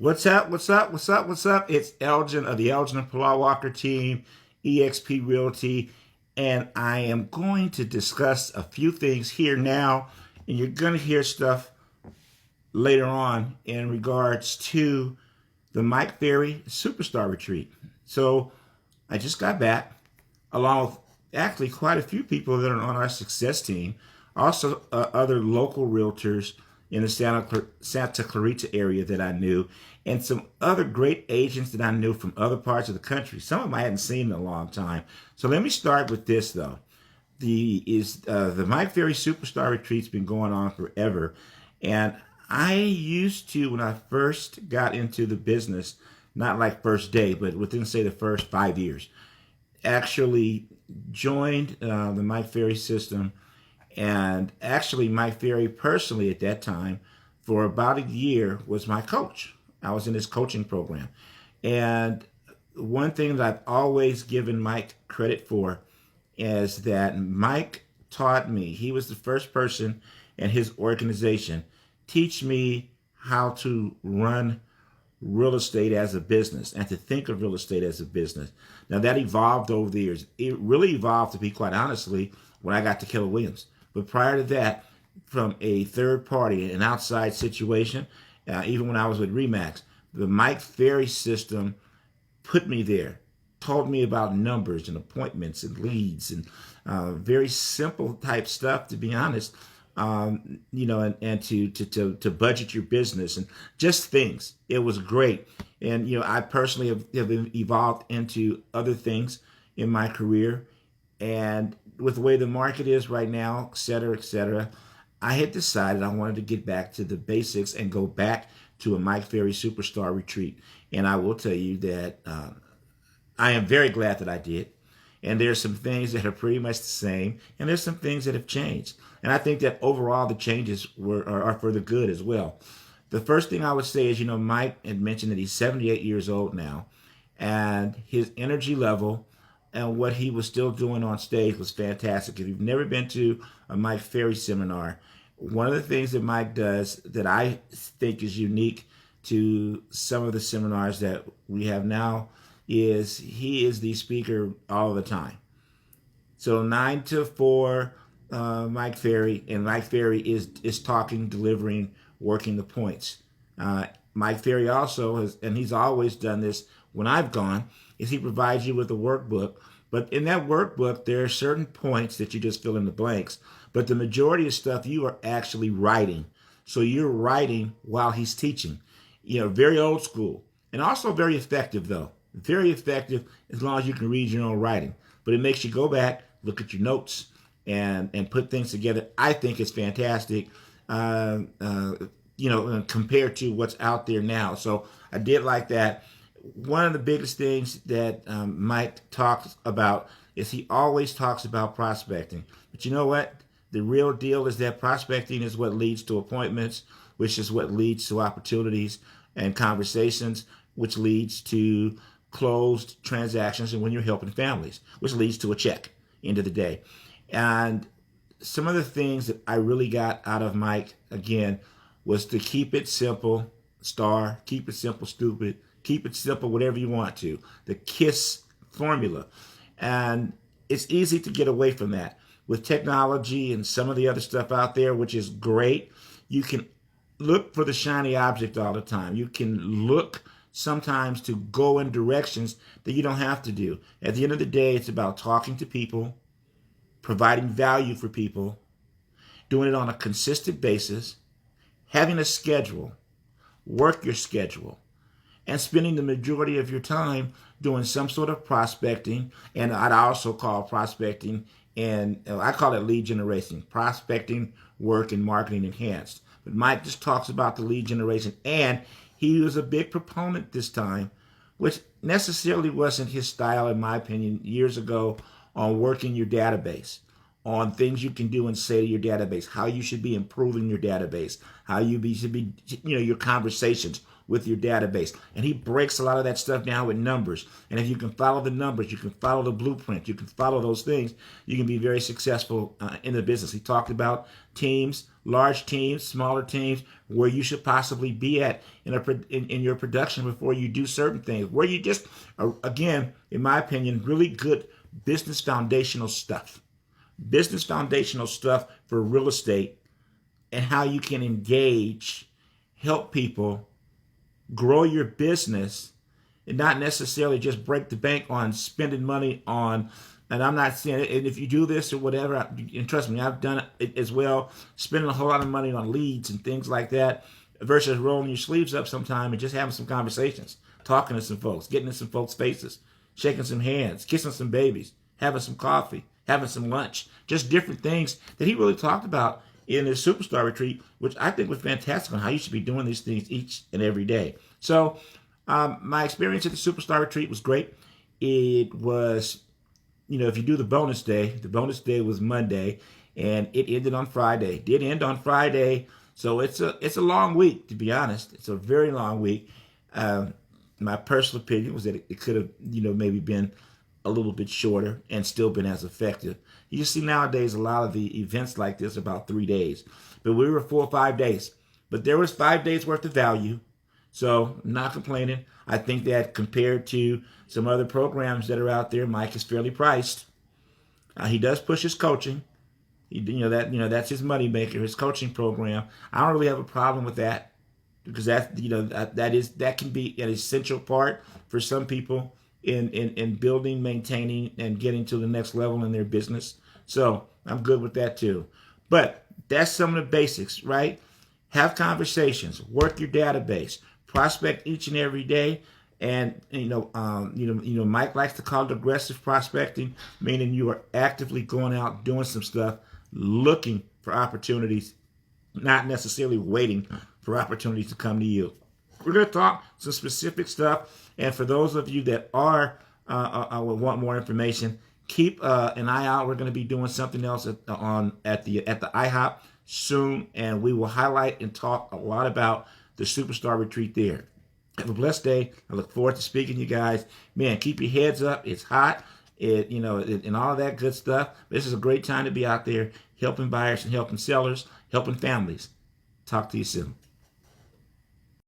What's up? What's up? What's up? What's up? It's Elgin of the Elgin and Pilar Walker team, EXP Realty, and I am going to discuss a few things here now, and you're going to hear stuff later on in regards to the Mike Ferry Superstar Retreat. So I just got back, along with actually quite a few people that are on our success team, also other local realtors in the Santa Clarita area that I knew, and some other great agents that I knew from other parts of the country. Some of them I hadn't seen in a long time. So let me start with this though. The Mike Ferry Superstar Retreat's been going on forever, and I used to, when I first got into the business, not like first day, but within say the first 5 years, actually joined the Mike Ferry system. And actually, Mike Ferry personally at that time, for about a year, was my coach. I was in his coaching program. And one thing that I've always given Mike credit for is that Mike taught me, he was the first person in his organization teach me how to run real estate as a business and to think of real estate as a business. Now that evolved over the years. It really evolved, to be quite honestly, when I got to Keller Williams. But prior to that, from a third party, an outside situation, even when I was with Remax, the Mike Ferry system put me there, taught me about numbers and appointments and leads and very simple type stuff, to be honest. And to budget your business and just things. It was great. And, I personally have evolved into other things in my career. And with the way the market is right now, et cetera, I had decided I wanted to get back to the basics and go back to a Mike Ferry Superstar Retreat. And I will tell you that I am very glad that I did. And there's some things that are pretty much the same, and there's some things that have changed. And I think that overall the changes are for the good as well. The first thing I would say is, Mike had mentioned that he's 78 years old now, and his energy level and what he was still doing on stage was fantastic. If you've never been to a Mike Ferry seminar, one of the things that Mike does that I think is unique to some of the seminars that we have now is he is the speaker all the time. So 9 to 4, Mike Ferry, and Mike Ferry is talking, delivering, working the points. Mike Ferry also has, and he's always done this when I've gone, is he provides you with a workbook. But in that workbook, there are certain points that you just fill in the blanks. But the majority of stuff you are actually writing. So you're writing while he's teaching. Very old school. And also very effective, though. Very effective as long as you can read your own writing. But it makes you go back, look at your notes, and put things together. I think it's fantastic, compared to what's out there now. So I did like that. One of the biggest things that Mike talks about is he always talks about prospecting. But you know what? The real deal is that prospecting is what leads to appointments, which is what leads to opportunities and conversations, which leads to closed transactions, and when you're helping families, which leads to a check end of the day. And some of the things that I really got out of Mike, again, was to keep it simple, keep it simple, stupid, keep it simple, whatever you want to. The KISS formula. And it's easy to get away from that. With technology and some of the other stuff out there, which is great, you can look for the shiny object all the time. You can look sometimes to go in directions that you don't have to do. At the end of the day, it's about talking to people, providing value for people, doing it on a consistent basis, having a schedule, work your schedule, and spending the majority of your time doing some sort of prospecting. And I'd also call prospecting, and I call it lead generation, prospecting, work, and marketing enhanced. But Mike just talks about the lead generation, and he was a big proponent this time, which necessarily wasn't his style, in my opinion, years ago, on working your database, on things you can do and say to your database, how you should be improving your database, how should be, your conversations with your database. And he breaks a lot of that stuff down with numbers. And if you can follow the numbers, you can follow the blueprint, you can follow those things, you can be very successful in the business. He talked about teams, large teams, smaller teams, where you should possibly be at in your production before you do certain things. Where you just, again, in my opinion, really good business foundational stuff. Business foundational stuff for real estate and how you can engage, help people, grow your business, and not necessarily just break the bank on spending money on. And I'm not saying it, and if you do this or whatever, and trust me, I've done it as well, spending a whole lot of money on leads and things like that, versus rolling your sleeves up sometime and just having some conversations, talking to some folks, getting in some folks' faces, shaking some hands, kissing some babies, having some coffee, having some lunch, just different things that he really talked about in his superstar retreat, which I think was fantastic on how you should be doing these things each and every day. So my experience at the superstar retreat was great. It was, if you do the bonus day was Monday, and it ended on Friday. It did end on Friday, so it's a long week, to be honest. It's a very long week. My personal opinion was that it could have, maybe been a little bit shorter and still been as effective. You see nowadays a lot of the events like this are about 3 days, but we were 4 or 5 days. But there was 5 days worth of value, so I'm not complaining. I think that compared to some other programs that are out there, Mike is fairly priced. He does push his coaching. That's his moneymaker, his coaching program. I don't really have a problem with that because that can be an essential part for some people in building, maintaining, and getting to the next level in their business. So I'm good with that too. But that's some of the basics, right? Have conversations, work your database, prospect each and every day. And Mike likes to call it aggressive prospecting, meaning you are actively going out doing some stuff, looking for opportunities, not necessarily waiting for opportunities to come to you. We're going to talk some specific stuff, and for those of you that want more information, keep an eye out. We're going to be doing something else at the IHOP soon, and we will highlight and talk a lot about the Superstar Retreat there. Have a blessed day. I look forward to speaking to you guys. Man, keep your heads up. It's hot, and all of that good stuff. This is a great time to be out there helping buyers and helping sellers, helping families. Talk to you soon.